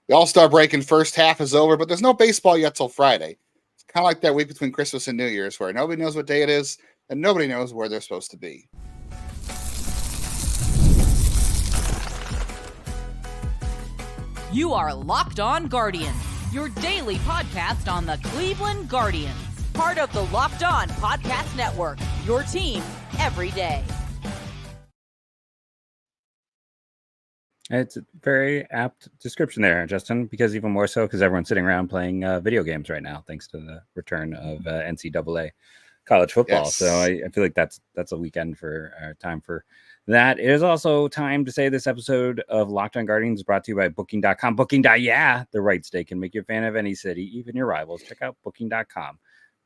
The All-Star break in first half is over, but there's no baseball yet till Friday. It's kind of like that week between Christmas and New Year's where nobody knows what day it is and nobody knows where they're supposed to be. You are Locked On Guardians, your daily podcast on the Cleveland Guardians. Part of the Locked On Podcast Network, your team every day. It's a very apt description there, Justin, because even more so because everyone's sitting around playing video games right now, thanks to the return of NCAA college football. Yes. So I feel like that's a weekend for time for that. It is also time to say this episode of Locked On Guardians is brought to you by Booking.com. Booking.yeah, the right stay can make you a fan of any city, even your rivals. Check out Booking.com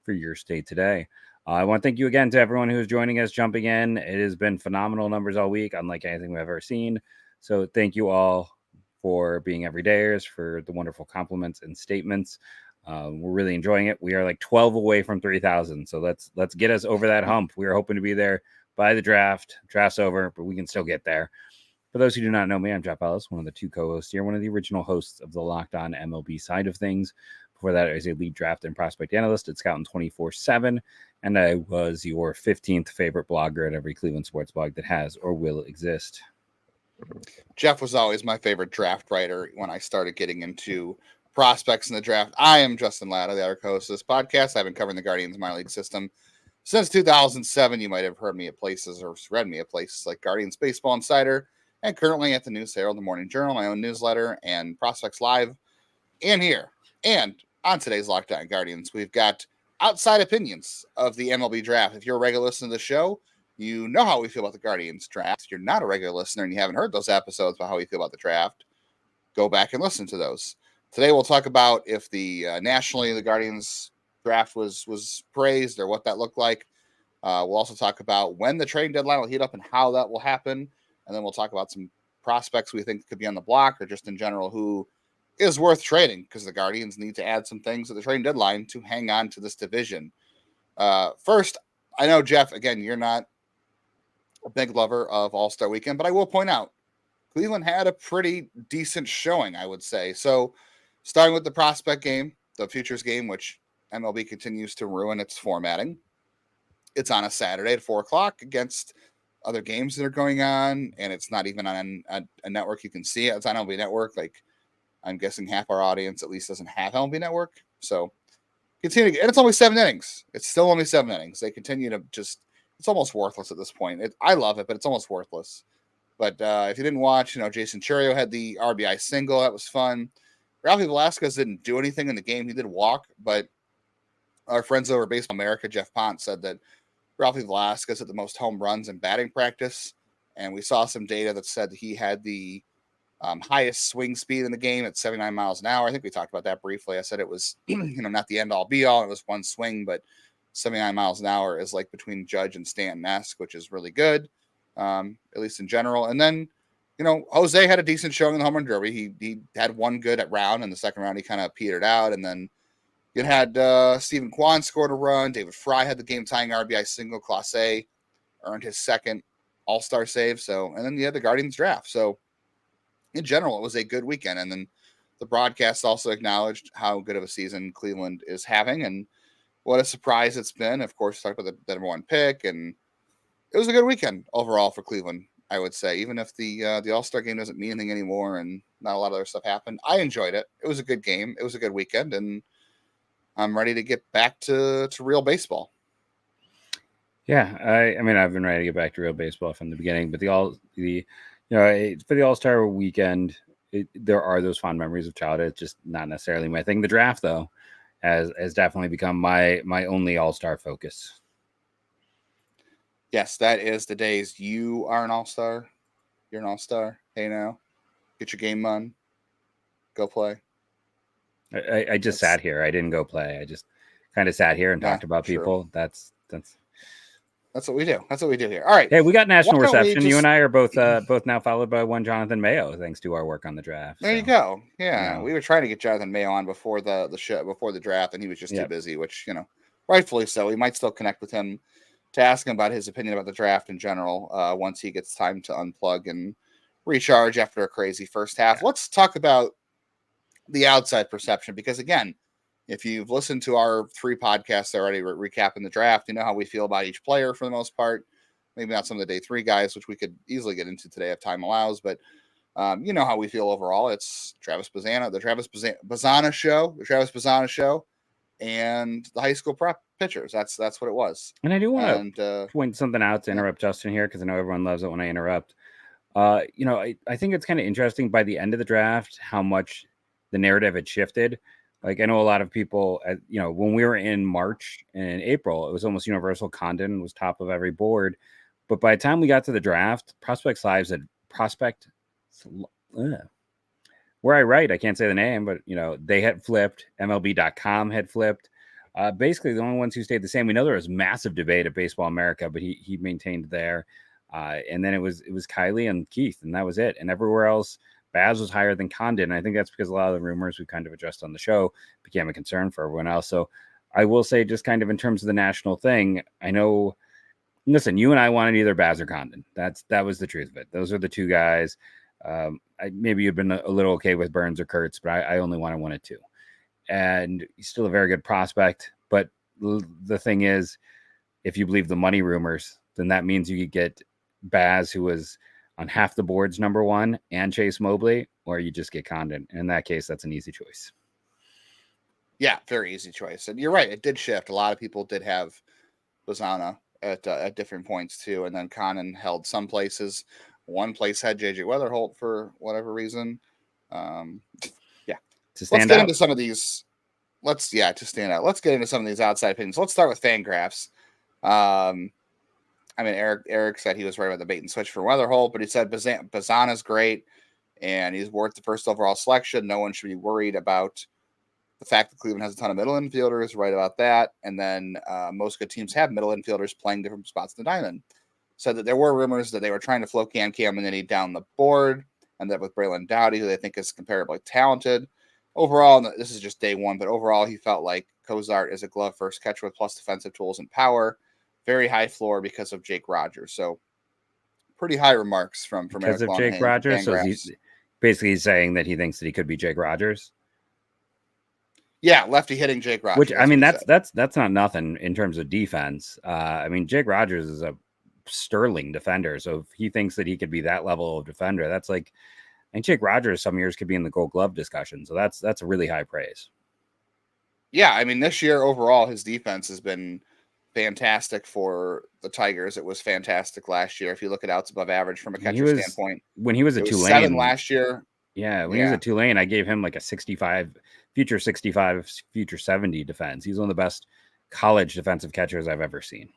for your stay today. I want to thank you again to everyone who's joining us, jumping in. It has been phenomenal numbers all week, unlike anything we've ever seen. So thank you all for being everydayers, for the wonderful compliments and statements. We're really enjoying it. We are like 12 away from 3,000. So let's get us over that hump. We are hoping to be there by the draft. Draft's over, but we can still get there. For those who do not know me, I'm Jeff Ellis, one of the two co-hosts here, one of the original hosts of the Locked On MLB side of things. Before that, I was a lead draft and prospect analyst at Scouting 24/7, and I was your 15th favorite blogger at every Cleveland sports blog that has or will exist. Jeff was always my favorite draft writer when I started getting into prospects in the draft. I am Justin Latta, the other co-host of this podcast. I've been covering the Guardians minor league system since 2007. You might have heard me at places or read me at places like Guardians Baseball Insider and currently at the News Herald, the Morning Journal, my own newsletter, and Prospects Live. And here, and on today's Locked On Guardians, we've got outside opinions of the MLB draft. If you're a regular listener to the show, you know how we feel about the Guardians draft. If you're not a regular listener and you haven't heard those episodes about how we feel about the draft, go back and listen to those. Today we'll talk about if the nationally the Guardians draft was praised or what that looked like. We'll also talk about when the trading deadline will heat up and how that will happen. And then we'll talk about some prospects we think could be on the block or just in general who is worth trading because the Guardians need to add some things at the trading deadline to hang on to this division. First, I know, Jeff, again, you're not a big lover of All-Star Weekend, but I will point out Cleveland had a pretty decent showing, I would say. So starting with the prospect game, the futures game, which MLB continues to ruin its formatting. It's on a Saturday at 4:00 against other games that are going on, and it's not even on a network you can see it. It's on MLB Network. Like, I'm guessing half our audience at least doesn't have MLB Network. So continue, and it's only 7 innings. It's still only 7 innings. They continue to just, it's almost worthless at this point. I love it, but it's almost worthless. But if you didn't watch, Jason Churio had the RBI single. That was fun. Ralphie Velasquez didn't do anything in the game. He did walk, but our friends over at Baseball America, Jeff Pont, said that Ralphie Velasquez had the most home runs in batting practice. And we saw some data that said he had the highest swing speed in the game at 79 miles an hour. I think we talked about that briefly. I said it was, not the end all be all. It was one swing, but 79 miles an hour is like between Judge and Stanton-esque, which is really good, at least in general. And then, Jose had a decent showing in the home run derby. He had one good at round. In the second round, he kind of petered out. And then you had Stephen Kwan scored a run. David Fry had the game-tying RBI single. Clase earned his second All-Star save. So, and then you had the Guardians draft. So, in general, it was a good weekend. And then the broadcast also acknowledged how good of a season Cleveland is having and what a surprise it's been. Of course, talked about the number one pick, and it was a good weekend overall for Cleveland, I would say. Even if the All-Star game doesn't mean anything anymore and not a lot of other stuff happened, I enjoyed it. It was a good game. It was a good weekend, and I'm ready to get back to real baseball. Yeah, I mean, I've been ready to get back to real baseball from the beginning, but for the All-Star weekend, there are those fond memories of childhood. It's just not necessarily my thing. The draft, though, has definitely become my only All-Star focus. Yes, that is the days. You are an All-Star. You're an All-Star. Hey, now, get your game on. Go play. I just sat here. I didn't go play. I just kind of sat here and talked about people. That's what we do. That's what we do here. All right. Hey, we got national reception. You and I are both now followed by one Jonathan Mayo, thanks to our work on the draft. There you go. Yeah, we were trying to get Jonathan Mayo on before the show, before the draft, and he was just too busy, which rightfully so. We might still connect with him to ask him about his opinion about the draft in general once he gets time to unplug and recharge after a crazy first half. Let's talk about the outside perception, because again, if you've listened to our 3 podcasts already recapping the draft, you know how we feel about each player for the most part. Maybe not some of the day 3 guys, which we could easily get into today if time allows, but you know how we feel overall. It's Travis Bazzana, the Travis Bazzana show, and the high school prep pitchers. That's what it was. And I do want to point something out to interrupt Justin here, because I know everyone loves it when I interrupt. You know, I think it's kind of interesting by the end of the draft how much the narrative had shifted. Like, I know a lot of people, you know, when we were in March and April, it was almost universal. Condon was top of every board. But by the time we got to the draft, Prospects Lives had where I write, I can't say the name, but, you know, they had flipped. MLB.com had flipped. Basically, the only ones who stayed the same. We know there was massive debate at Baseball America, but he maintained there. And then it was Kylie and Keith, and that was it. And everywhere else, Baz was higher than Condon. And I think that's because a lot of the rumors we kind of addressed on the show became a concern for everyone else. So I will say, just kind of in terms of the national thing, I know, listen, you and I wanted either Baz or Condon. That was the truth of it. Those are the 2 guys. Maybe you'd been a little okay with Burns or Kurtz, but I only wanted 1 of 2. And he's still a very good prospect. But the thing is, if you believe the money rumors, then that means you could get Baz, who was on half the boards number 1, and Chase Mobley, or you just get Condon. In that case, that's an easy choice. Yeah, very easy choice. And you're right, it did shift. A lot of people did have Bazzana at different points too, and then Condon held some places. One place had JJ Weatherholt for whatever reason. Yeah, let's get into some of these. To stand out. Let's get into some of these outside opinions. Let's start with Fangraphs. I mean, Eric said he was right about the bait and switch for Weatherholt, but he said Bazzana's great and he's worth the first overall selection. No one should be worried about the fact that Cleveland has a ton of middle infielders. Right about that. And then most good teams have middle infielders playing different spots in the diamond. Said that there were rumors that they were trying to float Cam Caminiti down the board, and that with Braylon Dowdy, who they think is comparably talented. Overall, this is just day 1, but overall, he felt like Cozart is a glove first catcher with plus defensive tools and power. Very high floor because of Jake Rogers. So pretty high remarks from because Eric of Jake Rogers. So he's basically saying that he thinks that he could be Jake Rogers. Yeah, lefty hitting Jake Rogers. Which, I mean, that's not nothing in terms of defense. I mean, Jake Rogers is a sterling defender. So if he thinks that he could be that level of defender, that's like, and Jake Rogers some years could be in the Gold Glove discussion. So that's a really high praise. Yeah, I mean, this year overall, his defense has been fantastic for the Tigers. It was fantastic last year. If you look at outs above average from a catcher standpoint, when he was a Tulane 7 last year. Yeah, when he was at Tulane, I gave him like a 65, future 70 defense. He's one of the best college defensive catchers I've ever seen.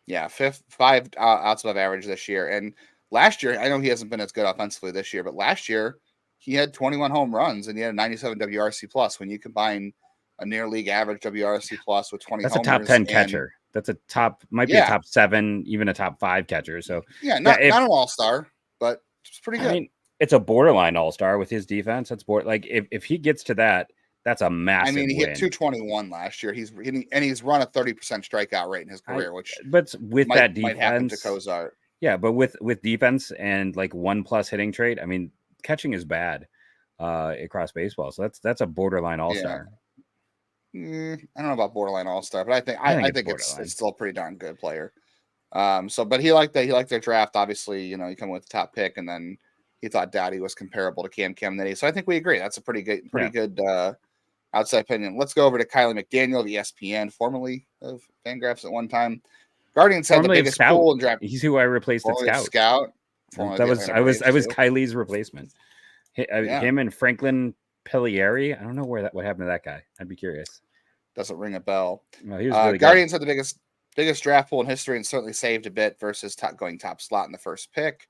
Yeah, 5 outs above average this year. And last year, I know he hasn't been as good offensively this year, but last year he had 21 home runs and he had a 97 WRC plus. When you combine a near league average WRC plus with 20 that's homers, a top 10 catcher. That's a top, might be a top 7, even a top 5 catcher. So not an all-star, but it's pretty good. I mean, it's a borderline all-star with his defense. That's like if he gets to that, that's a massive. I mean, he hit win. 221 last year. He's run a 30% strikeout rate in his career, but with that defense, might happen to Cozart. Yeah, but with defense and like 1+ hitting trait, I mean, catching is bad across baseball. So that's a borderline all-star. I don't know about borderline all-star, but I think it's still a pretty darn good player. But he liked that. He liked their draft. Obviously, you know, you come with the top pick, and then he thought Dowdy was comparable to Cam Caminiti. So I think we agree. That's a pretty good outside opinion. Let's go over to Kylie McDaniel of ESPN, formerly of Fangraphs at one time. Guardians had the biggest pool in draft. He's who I replaced at Scout. I was Kylie's replacement. Him and Franklin Pellieri. I don't know what happened to that guy. I'd be curious. Doesn't ring a bell. No, he was really Guardians had the biggest draft pool in history and certainly saved a bit versus going top slot in the first pick.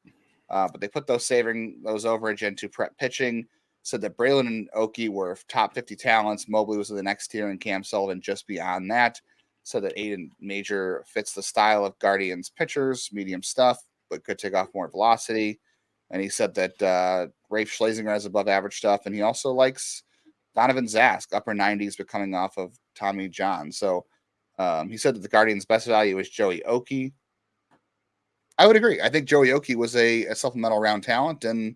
But they put saving those overage into prep pitching. Said that Braylon and Oki were top 50 talents. Mobley was in the next tier, and Cam Sullivan just beyond that. Said that Aiden Major fits the style of Guardians pitchers, medium stuff, but could take off more velocity. And he said that Rafe Schlesinger has above average stuff, and he also likes Donovan Zask, upper 90s, but coming off of Tommy John. So he said that the Guardians' best value is Joey Oki. I would agree. I think Joey Oki was a supplemental round talent, and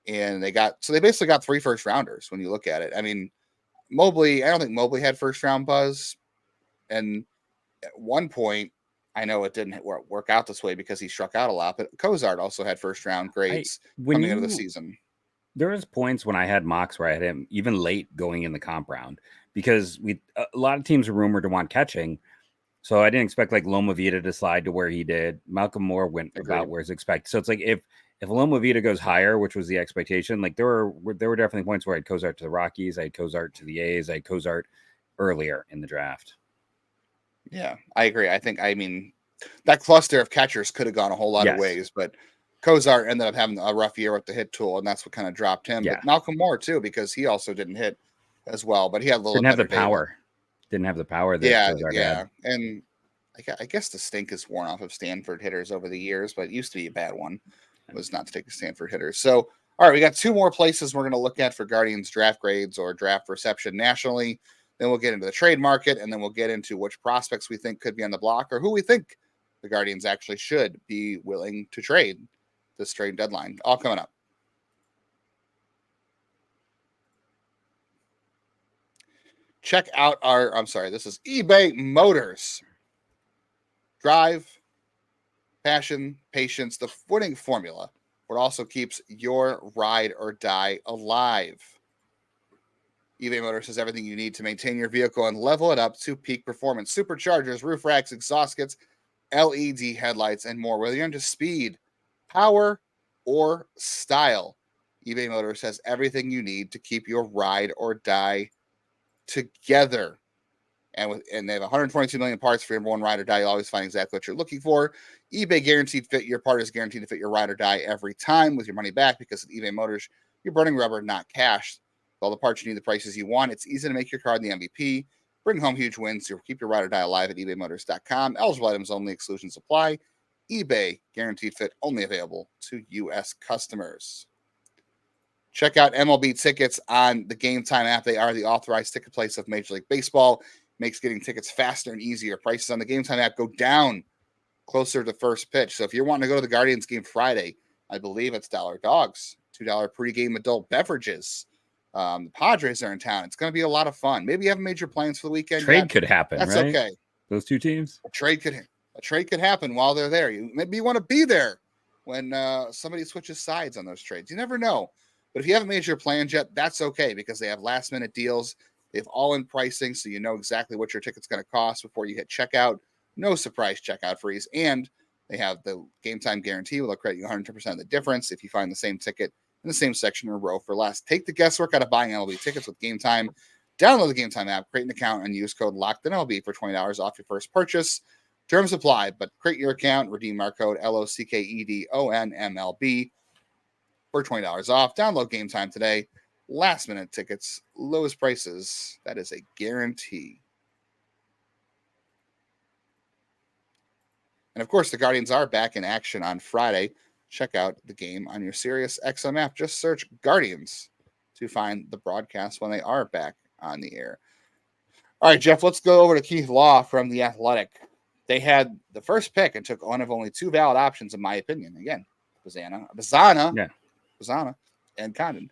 And they basically got 3 first rounders when you look at it. I mean, Mobley, I don't think Mobley had first round buzz. And at one point, I know it didn't work out this way because he struck out a lot, but Cozart also had first round grades coming into the season. There was points when I had mocks where I had him even late going in the comp round because a lot of teams are rumored to want catching. So I didn't expect like Loma Vita to slide to where he did. Malcolm Moore went about where it's expected. So it's like if Loma Vita goes higher, which was the expectation, like there were definitely points where I had Cozart to the Rockies, I had Cozart to the A's, I had Cozart earlier in the draft. Yeah, I agree. I mean, that cluster of catchers could have gone a whole lot of ways, but Cozart ended up having a rough year with the hit tool, and that's what kind of dropped him. Yeah. But Malcolm Moore too, because he also didn't hit as well, but he had a little didn't have the power. Didn't have the power that Cozart had. And I guess the stink is worn off of Stanford hitters over the years, but it used to be a bad one. It was not to take a Stanford hitters. So, all right, we got 2 more places we're going to look at for Guardians draft grades or draft reception nationally. Then we'll get into the trade market, and then we'll get into which prospects we think could be on the block or who we think the Guardians actually should be willing to trade this trade deadline. All coming up. Check out this is eBay Motors. Drive, passion, patience, the winning formula. What also keeps your ride or die alive. eBay Motors has everything you need to maintain your vehicle and level it up to peak performance. Superchargers, roof racks, exhaust kits, LED headlights, and more. Whether you're into speed, power, or style, eBay Motors has everything you need to keep your ride or die together. And they have 122 million parts for your one ride or die. You'll always find exactly what you're looking for. eBay Guaranteed Fit. Your part is guaranteed to fit your ride or die every time with your money back, because at eBay Motors, you're burning rubber, not cash. With all the parts you need, the prices you want. It's easy to make your car the MVP. Bring home huge wins. So keep your ride or die alive at ebaymotors.com. Eligible items only. Exclusions apply. eBay Guaranteed Fit. Only available to U.S. customers. Check out MLB tickets on the Game Time app. They are the authorized ticket place of Major League Baseball. Makes getting tickets faster and easier. Prices on the Game Time app go down closer to first pitch. So if you're wanting to go to the Guardians game Friday, I believe it's $1 dogs, $2 pregame adult beverages. The Padres are in town. It's going to be a lot of fun. Maybe you haven't made your plans for the weekend. Trade could happen. That's right? okay. Those 2 teams. A trade could happen while they're there. Maybe you want to be there when somebody switches sides on those trades. You never know. But if you haven't made your plans yet, that's okay, because they have last minute deals. They have all in pricing, so you know exactly what your ticket's going to cost before you hit checkout. No surprise checkout fees. And they have the Game Time guarantee. They'll credit you 100% of the difference if you find the same ticket in the same section in a row for less. Take the guesswork out of buying MLB tickets with Game Time. Download the Game Time app, create an account, and use code LOCKEDONMLB for $20 off your first purchase. Terms apply, but create your account, redeem our code LOCKEDONMLB for $20 off. Download Game Time today. Last minute tickets, lowest prices. That is a guarantee. And of course, the Guardians are back in action on Friday. Check out the game on your Sirius XM app. Just search Guardians to find the broadcast when they are back on the air. All right, Jeff, let's go over to Keith Law from The Athletic. They had the first pick and took one of only 2 valid options, in my opinion. Again, Bazana, and Condon.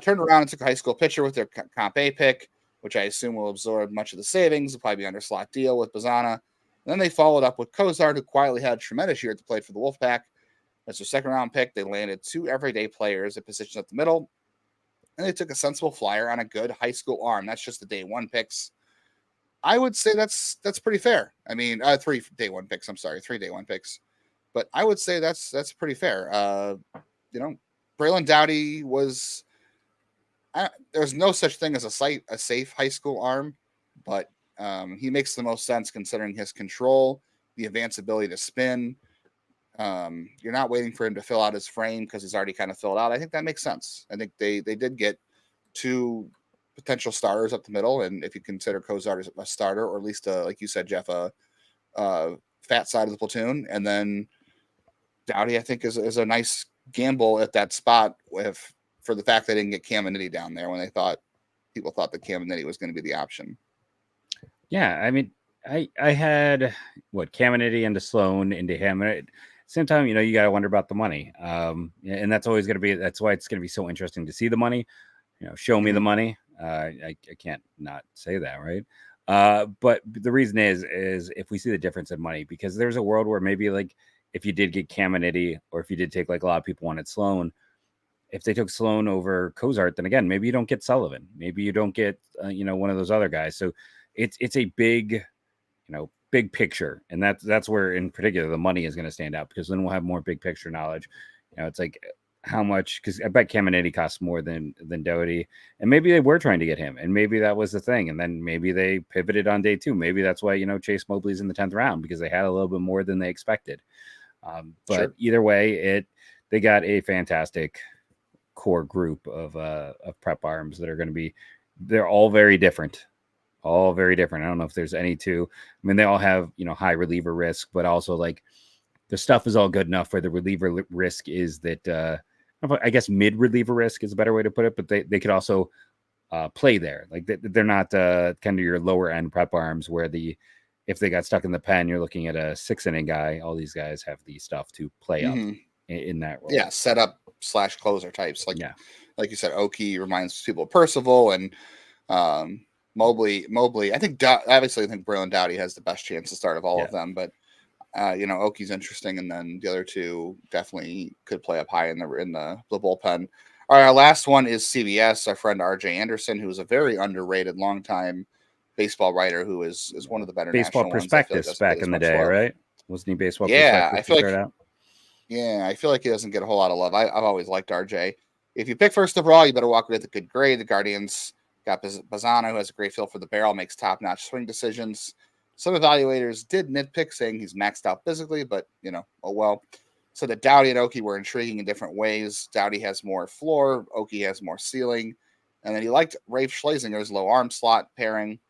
Turned around and took a high school pitcher with their Comp A pick, which I assume will absorb much of the savings. Will probably be under slot deal with Bazana. And then they followed up with Cozart, who quietly had a tremendous year at the plate for the Wolfpack. That's their second round pick. They landed 2 everyday players at positions at the middle, and they took a sensible flyer on a good high school arm. That's just the day 1 picks. I would say that's pretty fair. I mean, 3 day 1 picks. I'm sorry, 3 day 1 picks. But I would say that's pretty fair. Braylon Dowdy was. There's no such thing as a safe high school arm, but he makes the most sense considering his control, the advanced ability to spin. You're not waiting for him to fill out his frame because he's already kind of filled out. I think that makes sense. I think they did get 2 potential starters up the middle, and if you consider Cozart as a starter, or at least like you said, Jeff, a fat side of the platoon, and then Dowdy, I think is a nice gamble at that spot for the fact they didn't get Caminiti down there when people thought that Caminiti was going to be the option. Yeah, I mean, I had Caminiti into Sloan into him. It's same time, you got to wonder about the money. And that's always going to be, that's why it's going to be so interesting to see the money. Show me the money. I can't not say that, right? But the reason is if we see the difference in money, because there's a world where maybe like if you did get Cam and Eddie, or if you did take like a lot of people wanted Sloan, if they took Sloan over Cozart, then again, maybe you don't get Sullivan. Maybe you don't get, one of those other guys. So it's a big, big picture. And that's where in particular the money is going to stand out, because then we'll have more big picture knowledge. It's like how much, because I bet Caminiti costs more than Doherty, and maybe they were trying to get him, and maybe that was the thing, and then maybe they pivoted on day 2. Maybe that's why Chase Mobley's in the 10th round, because they had a little bit more than they expected. But Sure. Either way, they got a fantastic core group of prep arms that are going to be, they're all very different. All very different. I don't know if there's any two. I mean, they all have high reliever risk, but also like the stuff is all good enough where the reliever risk is that I guess mid reliever risk is a better way to put it, but they could also play there. Like they're not kind of your lower end prep arms where if they got stuck in the pen, you're looking at a 6-inning guy. All these guys have the stuff to play up in that role. Yeah, setup / closer types. Like you said, Oki reminds people of Percival, and Mobley. I think obviously Braylon Doughty has the best chance to start of all of them, but Oki's interesting, and then the other two definitely could play up high in the bullpen. All right, our last one is CBS. Our friend RJ Anderson, who is a very underrated longtime baseball writer, who is one of the better Baseball national Prospectus ones back in the day, right? Wasn't he Baseball Prospectus? I feel like he doesn't get a whole lot of love. I've always liked RJ. If you pick first overall, you better walk away with a good grade. The Guardians got Bazzana, who has a great feel for the barrel, makes top-notch swing decisions. Some evaluators did nitpick, saying he's maxed out physically, but, oh well. So that Doughty and Oki were intriguing in different ways. Doughty has more floor. Oki has more ceiling. And then he liked Rafe Schlesinger's low arm slot pairing.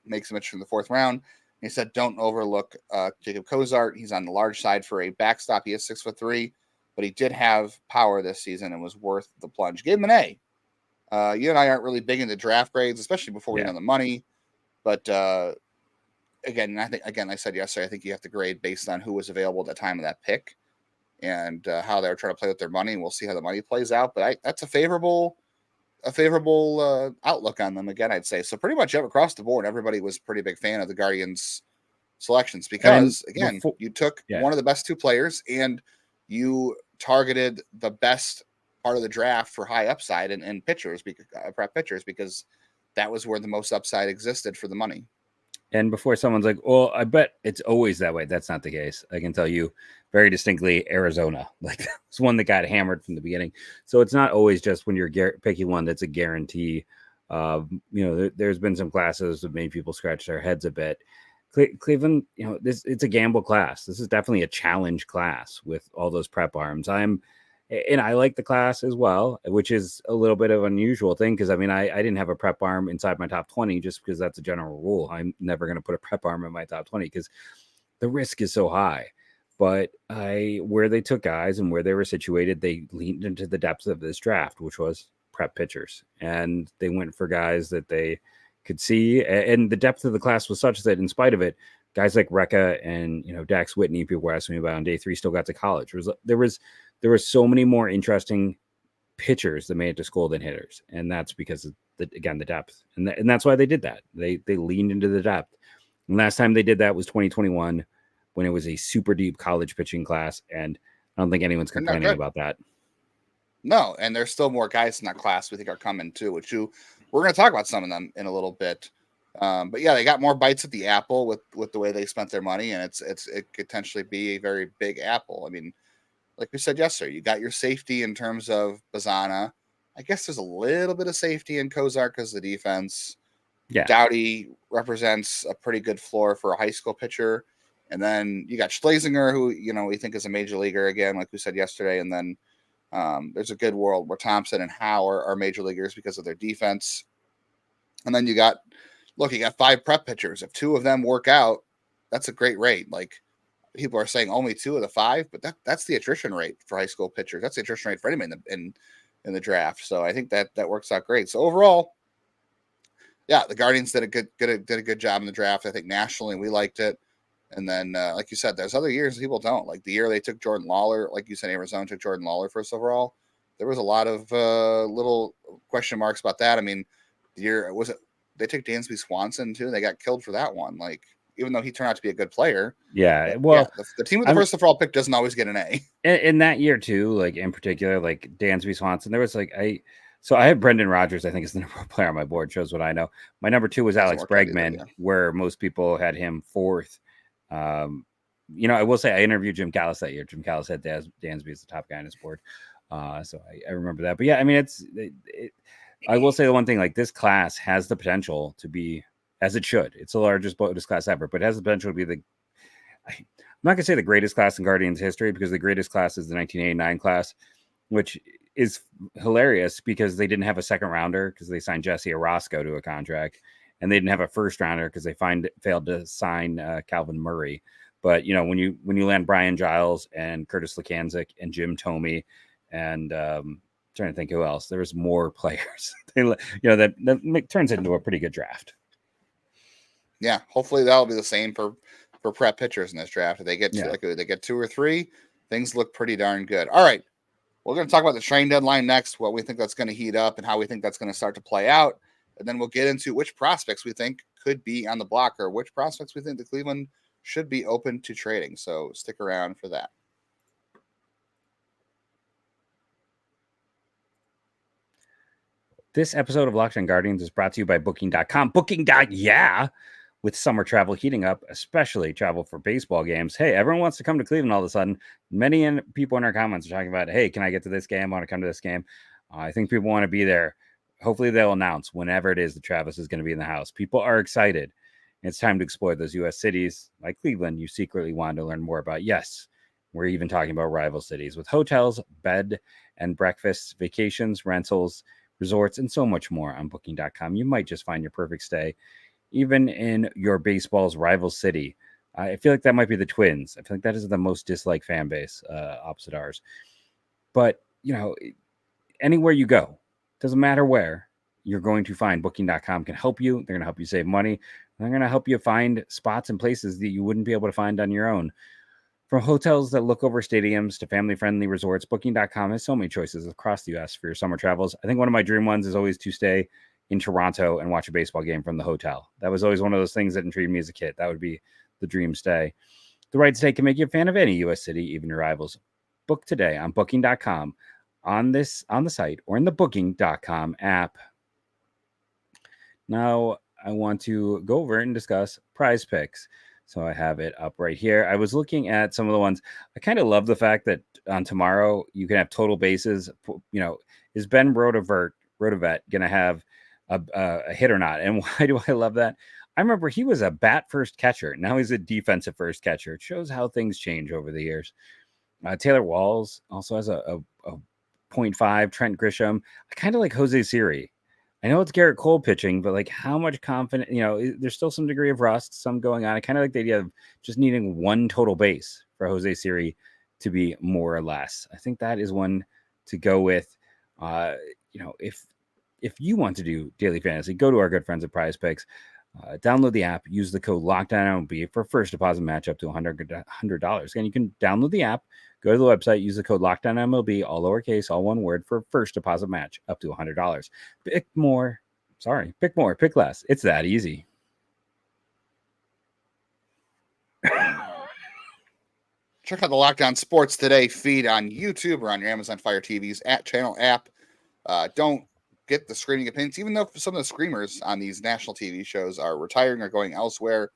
Makes him interesting in the 4th round. He said, don't overlook Jacob Cozart. He's on the large side for a backstop. He is 6'3", but he did have power this season and was worth the plunge. Gave him an A. You and I aren't really big into draft grades, especially before we know the money. But again, I said yesterday, I think you have to grade based on who was available at the time of that pick and how they were trying to play with their money. And we'll see how the money plays out. But that's a favorable outlook on them. Again, I'd say so. Pretty much across the board, everybody was a pretty big fan of the Guardians selections because, you took one of the best 2 players and you targeted the best part of the draft for high upside and pitchers, prep pitchers, because that was where the most upside existed for the money. And before someone's like, well, I bet it's always that way. That's not the case. I can tell you very distinctly, Arizona, like it's one that got hammered from the beginning. So it's not always just when you're picking one that's a guarantee. There's been some classes that made people scratch their heads a bit. Cleveland, it's a gamble class. This is definitely a challenge class with all those prep arms. And I like the class as well, which is a little bit of an unusual thing because, I didn't have a prep arm inside my top 20 just because that's a general rule. I'm never going to put a prep arm in my top 20 because the risk is so high. But where they took guys and where they were situated, they leaned into the depths of this draft, which was prep pitchers. And they went for guys that they could see. And the depth of the class was such that in spite of it, guys like Rekka and, Dax Whitney, people were asking me about on day 3, still got to college. There were so many more interesting pitchers that made it to school than hitters. And that's because of the depth. And that's why they did that. They leaned into the depth. And last time they did that was 2021 when it was a super deep college pitching class. And I don't think anyone's complaining about that. No. And there's still more guys in that class we think are coming too, we're going to talk about some of them in a little bit. But yeah, they got more bites at the apple with the way they spent their money. And it could potentially be a very big apple. Like we said yesterday, you got your safety in terms of Bazzana. I guess there's a little bit of safety in Cozart because of the defense. Yeah. Doughty represents a pretty good floor for a high school pitcher. And then you got Schlesinger, who, we think is a major leaguer again, like we said yesterday. And then there's a good world where Thompson and Howe are major leaguers because of their defense. And then you got 5 prep pitchers. If 2 of them work out, that's a great rate. Like, people are saying only 2 of the 5, but that's the attrition rate for high school pitchers. That's the attrition rate for anybody in the draft. So I think that works out great. So overall, yeah, the Guardians did a good job in the draft. I think nationally we liked it. And then, like you said, there's other years people don't. Like the year they took Jordan Lawler, like you said, Arizona took Jordan Lawler first overall. There was a lot of little question marks about that. I mean, the year was it? They took Dansby Swanson too. And they got killed for that one. Like even though he turned out to be a good player. Yeah, But well, yeah, the team with the first overall pick doesn't always get an A. in that year too, like in particular, like Dansby Swanson, there was like I have Brendan Rodgers, I think is the number one player on my board, shows what I know. My number 2 was Alex Bregman, either, where most people had him 4th. I will say I interviewed Jim Callis that year. Jim Callis had Dansby as the top guy on his board. So I remember that. But yeah, I mean, I will say the one thing, like this class has the potential to be, as it should. It's the largest bonus class ever, but it has the potential to be I'm not going to say the greatest class in Guardians history, because the greatest class is the 1989 class, which is hilarious because they didn't have a second rounder because they signed Jesse Orozco to a contract, and they didn't have a first rounder because they failed to sign Calvin Murray. But when you land Brian Giles and Curtis Lukanczyk and Jim Thome and trying to think who else, there was more players. That turns into a pretty good draft. Yeah, hopefully that'll be the same for prep pitchers in this draft. If they get they get 2 or 3, things look pretty darn good. All right, we're going to talk about the trade deadline next, what we think that's going to heat up and how we think that's going to start to play out, and then we'll get into which prospects we think could be on the block or which prospects we think the Cleveland should be open to trading. So stick around for that. This episode of Locked On Guardians is brought to you by Booking.com. Booking.yeah. With summer travel heating up, especially travel for baseball games. Hey, everyone wants to come to Cleveland all of a sudden. Many people in our comments are talking about, hey, can I get to this game? I want to come to this game. I think people want to be there. Hopefully they'll announce whenever it is that Travis is going to be in the house. People are excited. It's time to explore those U.S. cities like Cleveland you secretly wanted to learn more about. Yes, we're even talking about rival cities with hotels, bed and breakfasts, vacations, rentals, resorts, and so much more on Booking.com. You might just find your perfect stay, even in your baseball's rival city. I feel like that might be the Twins. I feel like that is the most disliked fan base opposite ours. But, anywhere you go, doesn't matter where, you're going to find Booking.com can help you. They're going to help you save money. They're going to help you find spots and places that you wouldn't be able to find on your own. From hotels that look over stadiums to family-friendly resorts, Booking.com has so many choices across the U.S. for your summer travels. I think one of my dream ones is always to stay in Toronto and watch a baseball game from the hotel. That was always one of those things that intrigued me as a kid. That would be the dream stay. The right stay can make you a fan of any U.S. city, even your rivals. Book today on Booking.com, on the site, or in the Booking.com app. Now, I want to go over and discuss PrizePicks. So I have it up right here. I was looking at some of the ones. I kind of love the fact that on tomorrow you can have total bases. Is Ben Rotovet going to have a hit or not? And why do I love that? I remember he was a bat first catcher. Now he's a defensive first catcher. It shows how things change over the years. Taylor Walls also has a 0.5. Trent Grisham. I kind of like Jose Siri. I know it's Garrett Cole pitching, but like how much confidence, there's still some degree of rust, some going on. I kind of like the idea of just needing one total base for Jose Siri to be more or less. I think that is one to go with. If you want to do daily fantasy, go to our good friends at PrizePicks. Download the app, use the code LOCKDOWNMLB for first deposit match up to $100. Again, you can download the app, go to the website, use the code LOCKDOWNMLB, all lowercase, all one word, for first deposit match up to $100. Pick more, pick less. It's that easy. Check out the Lockdown Sports Today feed on YouTube or on your Amazon Fire TV's channel app. Don't get the screaming opinions, even though some of the screamers on these national TV shows are retiring or going elsewhere.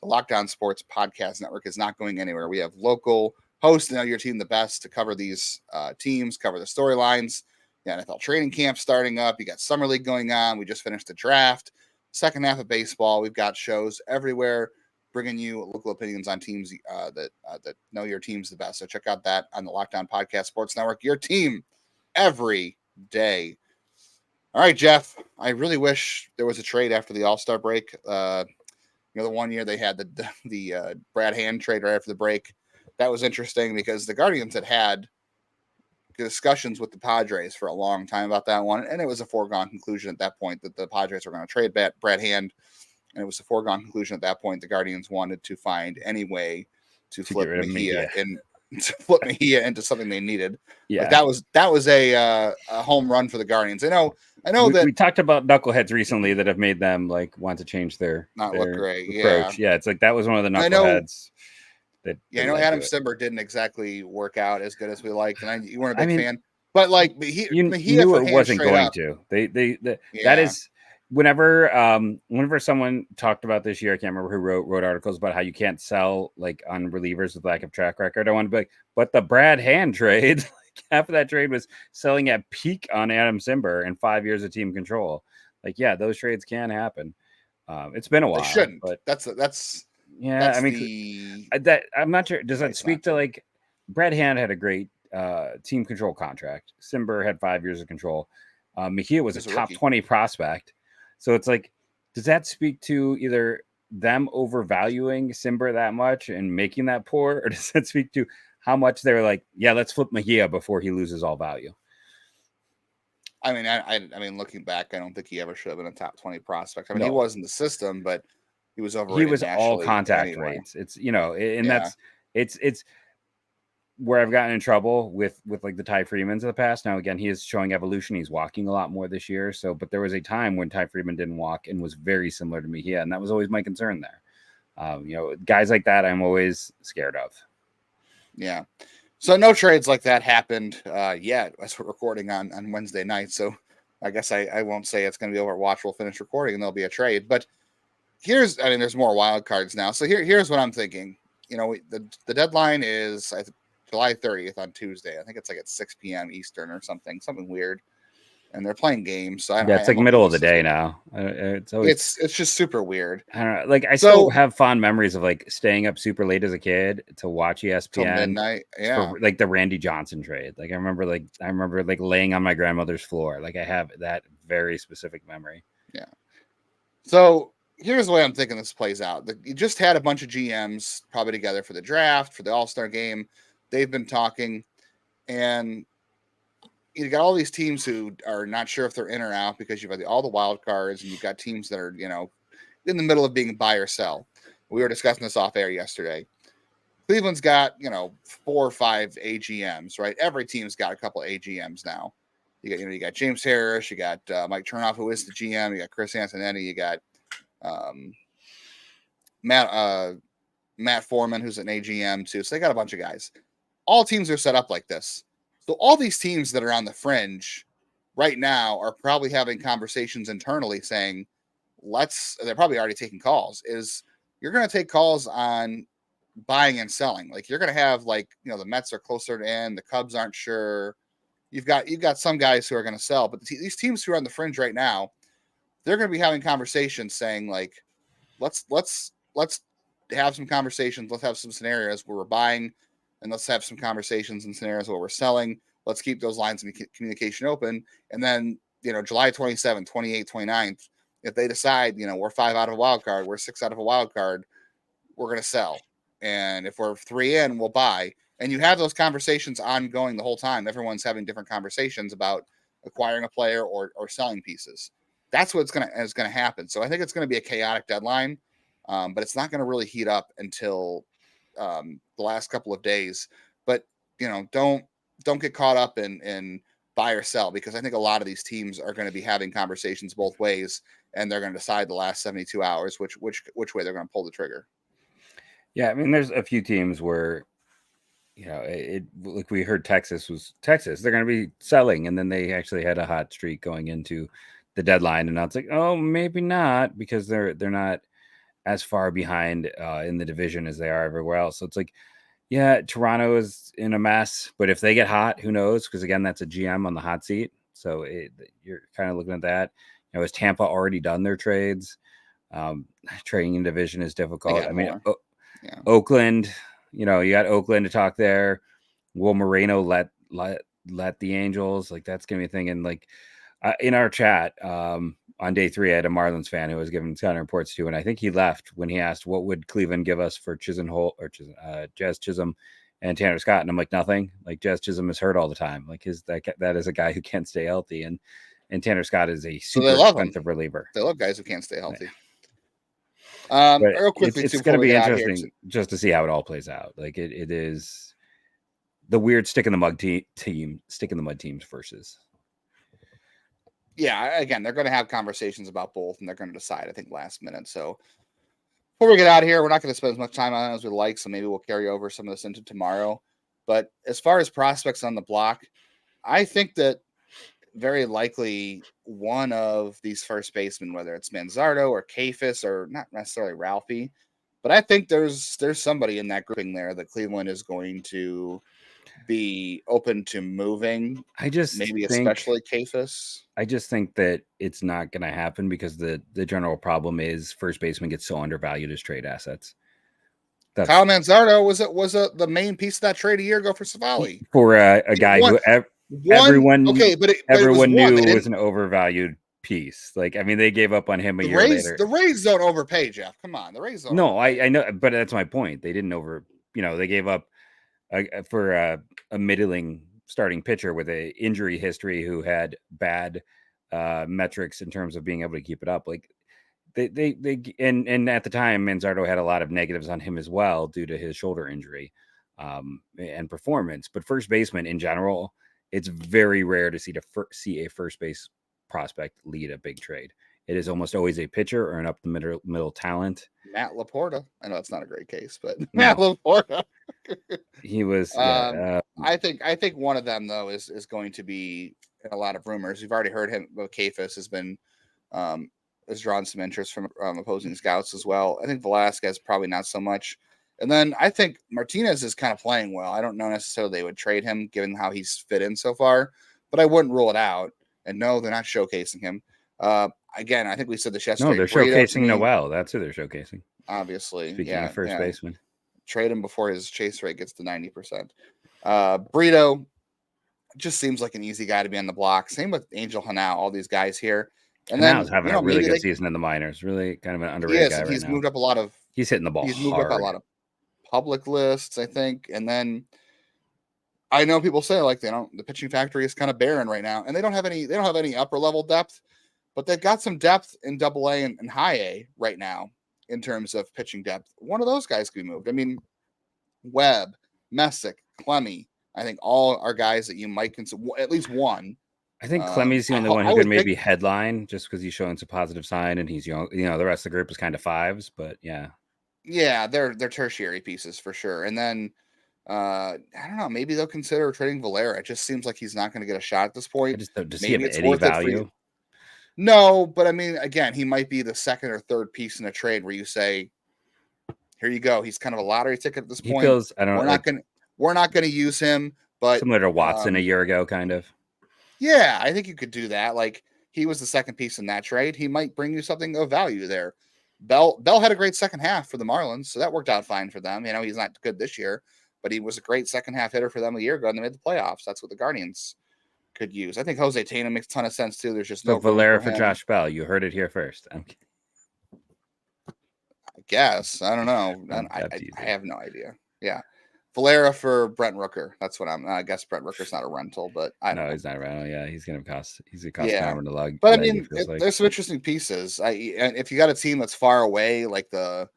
The Lockdown Sports Podcast Network is not going anywhere. We have local hosts to know your team the best, to cover these teams, cover the storylines. The NFL training camp starting up. You got Summer League going on. We just finished the draft. Second half of baseball. We've got shows everywhere bringing you local opinions on teams that know your teams the best. So check out that on the Lockdown Podcast Sports Network. Your team every day. All right, Jeff, I really wish there was a trade after the All-Star break. The one year they had the Brad Hand trade right after the break. That was interesting because the Guardians had discussions with the Padres for a long time about that one, and it was a foregone conclusion at that point that the Padres were going to trade Brad Hand. and it was a foregone conclusion at that point. The Guardians wanted to find any way to flip Mejia into something they needed. Yeah, like that was a home run for the Guardians. I know we talked about knuckleheads recently that have made them like want to change their look great. approach. Yeah, it's like that was one of the knuckleheads. I know Adam Simber didn't exactly work out as good as we liked, and you weren't a big fan. But like, you knew it wasn't going to. That is whenever someone talked about this year, I can't remember who wrote articles about how you can't sell like on relievers with lack of track record. I want to be like, but the Brad Hand trade, like half of that trade was selling at peak on Adam Simber and 5 years of team control. Like, yeah, those trades can happen. It's been a while. They shouldn't. But that's yeah. I mean, that I'm not sure. Does that speak to like Brad Hand had a great team control contract. Simber had 5 years of control. Mejia was a top 20 prospect. So it's like, does that speak to either them overvaluing Simber that much and making that poor, or does that speak to how much they're like, yeah, let's flip Mejia before he loses all value? I mean, I mean, looking back, I don't think he ever should have been a top 20 prospect. I mean, he was in the system, but he was overrated. He was all contact rates. It's that's it's where I've gotten in trouble with like the Ty Freemans of the past. Now, again, he is showing evolution. He's walking a lot more this year. So, but there was a time when Ty Freeman didn't walk and was very similar to Mejia. And that was always my concern there. Guys like that, I'm always scared of. Yeah. So no trades like that happened yet as we're recording on Wednesday night. So I guess I won't say it's going to be over at Watch. We'll finish recording and there'll be a trade. But there's more wild cards now. So here's what I'm thinking. The deadline is July 30th on Tuesday. I think it's like at 6 p.m. Eastern or something weird. And they're playing games. So it's like middle of the day now. It's just super weird. I don't know. Like I still have fond memories of like staying up super late as a kid to watch ESPN till midnight. Yeah, for, like the Randy Johnson trade. Like I remember laying on my grandmother's floor. Like I have that very specific memory. Yeah. So here's the way I'm thinking this plays out. You just had a bunch of GMs probably together for the draft, for the All-Star game. They've been talking, and you got all these teams who are not sure if they're in or out because you've got all the wild cards, and you've got teams that are, in the middle of being buy or sell. We were discussing this off air yesterday. Cleveland's got, 4 or 5 AGMs, right? Every team's got a couple of AGMs now. You got James Harris, you got Mike Chernoff, who is the GM, you got Chris Antonetti, you got Matt Foreman, who's an AGM too. So they got a bunch of guys. All teams are set up like this. So all these teams that are on the fringe right now are probably having conversations internally saying, they're probably already taking calls, you're going to take calls on buying and selling. Like you're going to have the Mets are closer to end. The Cubs aren't sure. You've got some guys who are going to sell, but these teams who are on the fringe right now, they're going to be having conversations saying like, let's have some conversations. Let's have some scenarios where we're buying, and let's have some conversations and scenarios where we're selling. Let's keep those lines of communication open. And then, July 27th, 28th, 29th, if they decide, we're 5 out of a wild card, we're 6 out of a wild card, we're going to sell. And if we're 3 in, we'll buy. And you have those conversations ongoing the whole time. Everyone's having different conversations about acquiring a player or selling pieces. That's what's going to happen. So I think it's going to be a chaotic deadline, but it's not going to really heat up until the last couple of days. But don't get caught up in buy or sell, because I think a lot of these teams are going to be having conversations both ways, and they're going to decide the last 72 hours which way they're going to pull the trigger. Yeah, I mean, there's a few teams where like we heard Texas. They're going to be selling, and then they actually had a hot streak going into the deadline, and now it's like, oh, maybe not, because they're not as far behind in the division as they are everywhere else. So it's like, yeah, Toronto is in a mess, but if they get hot, who knows? Because again, that's a GM on the hot seat. So you're kind of looking at that. Has Tampa already done their trades? Trading in division is difficult. I mean, Oakland, you got Oakland to talk there. Will Moreno let the Angels? Like, that's gonna be a thing. And like in our chat on day 3, I had a Marlins fan who was giving scouting reports too, and I think he left when he asked what would Cleveland give us for Jazz Chisholm and Tanner Scott, and I'm like, nothing. Like, Jazz Chisholm is hurt all the time. Like that is a guy who can't stay healthy, and Tanner Scott is a super expensive reliever. They love guys who can't stay healthy. But Real quickly, it's too, going before to we be get out of here, interesting just to see how it all plays out. Like it is the weird stick in the mud teams versus. yeah, again, they're going to have conversations about both, and they're going to decide, I think, last minute. So before we get out of here, we're not going to spend as much time on it as we like, so maybe we'll carry over some of this into tomorrow. But as far as prospects on the block, I think that very likely one of these first basemen, whether it's Manzardo or Kafis or not necessarily Ralphie, but I think there's somebody in that grouping there that Cleveland is going to be open to moving. I just Maybe think, especially Kafis. I just think that it's not going to happen because the general problem is first baseman gets so undervalued as trade assets. Kyle Manzardo was the main piece of that trade a year ago for Savali. For a guy who everyone knew was an overvalued piece. Like, I mean, they gave up on him a year later. The Rays don't overpay, Jeff. Come on, the Rays don't. No, I know, but that's my point. They didn't they gave up for a middling starting pitcher with a injury history who had bad metrics in terms of being able to keep it up. Like they and at the time, Manzardo had a lot of negatives on him as well due to his shoulder injury and performance. But first baseman in general, it's very rare to see a first base prospect lead a big trade. It is almost always a pitcher or an up the middle talent. Matt Laporta. I know it's not a great case, but Matt Laporta. He was. I think one of them though is going to be a lot of rumors. You've already heard him. Kafis has drawn some interest from opposing scouts as well. I think Velasquez probably not so much. And then I think Martinez is kind of playing well. I don't know necessarily they would trade him given how he's fit in so far, but I wouldn't rule it out. And no, they're not showcasing him. Again, I think we said this yesterday. No, they're showcasing Noel. That's who they're showcasing. Obviously. Speaking of first baseman. Trade him before his chase rate gets to 90%. Brito just seems like an easy guy to be on the block. Same with Angel Hanau, all these guys here. And Hanau's having a really good season in the minors. Really kind of an underrated guy right now. He's moved up a lot of... He's hitting the ball He's moved up a lot of public lists, I think. And then I know people say like the pitching factory is kind of barren right now, and they don't have any upper level depth, but they've got some depth in AA and high A right now in terms of pitching depth. One of those guys could be moved. I mean, Webb, Messick, Clemmy, I think all are guys that you might consider, at least one. I think Clemmy's the only one who could maybe headline just because he's showing some positive sign and he's young. The rest of the group is kind of fives, but yeah. Yeah, they're tertiary pieces for sure. And then I don't know, maybe they'll consider trading Valera. It just seems like he's not going to get a shot at this point. Does he have any value? No, but I mean, again, he might be the second or third piece in a trade where you say, here you go. He's kind of a lottery ticket at this point. He feels, I don't know. We're not going to use him, but similar to Watson a year ago, kind of. Yeah, I think you could do that. Like he was the second piece in that trade. He might bring you something of value there. Bell had a great second half for the Marlins, so that worked out fine for them. He's not good this year, but he was a great second half hitter for them a year ago, and they made the playoffs. That's what the Guardians could use. I think Jose Tena makes a ton of sense too. There's just no Valera for Josh Bell. You heard it here first. I guess. I don't know. I have no idea. Yeah. Valera for Brent Rooker. That's what I guess Brent Rooker's not a rental, but I don't know. He's not a rental. Yeah, he's going to cost an arm and a lug. But I mean, there's some interesting pieces. And if you got a team that's far away, like the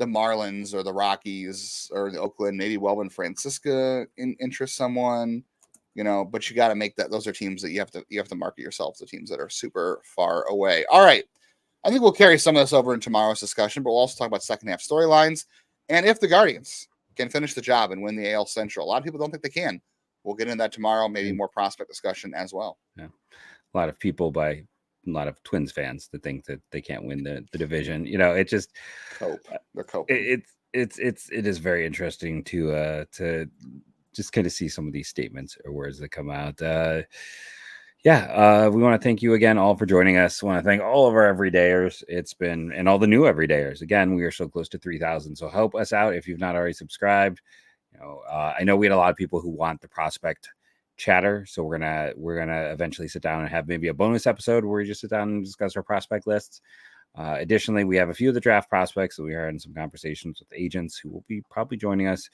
Marlins or the Rockies or the Oakland, maybe Welvin Francisca interest someone, but you got to make that. Those are teams that you have to market yourself to teams that are super far away. All right. I think we'll carry some of this over in tomorrow's discussion, but we'll also talk about second half storylines and if the Guardians can finish the job and win the AL Central. A lot of people don't think they can. We'll get into that tomorrow, maybe more prospect discussion as well. Yeah. A lot of people a lot of Twins fans that think that they can't win the division. It just they're coping. It is very interesting to just kind of see some of these statements or words that come out. We want to thank you again all for joining us. We want to thank all of our everydayers. And all the new everydayers. Again, we are so close to 3,000. So help us out if you've not already subscribed. I know we had a lot of people who want the prospect chatter. So we're gonna eventually sit down and have maybe a bonus episode where we just sit down and discuss our prospect lists. Additionally, we have a few of the draft prospects that we are in some conversations with agents who will be probably joining us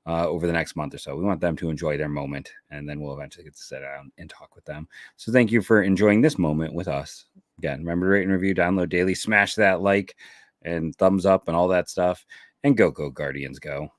over the next month or so. We want them to enjoy their moment, and then we'll eventually get to sit down and talk with them. So thank you for enjoying this moment with us. Again, remember to rate and review, download daily, smash that like and thumbs up and all that stuff. And go Guardians, go.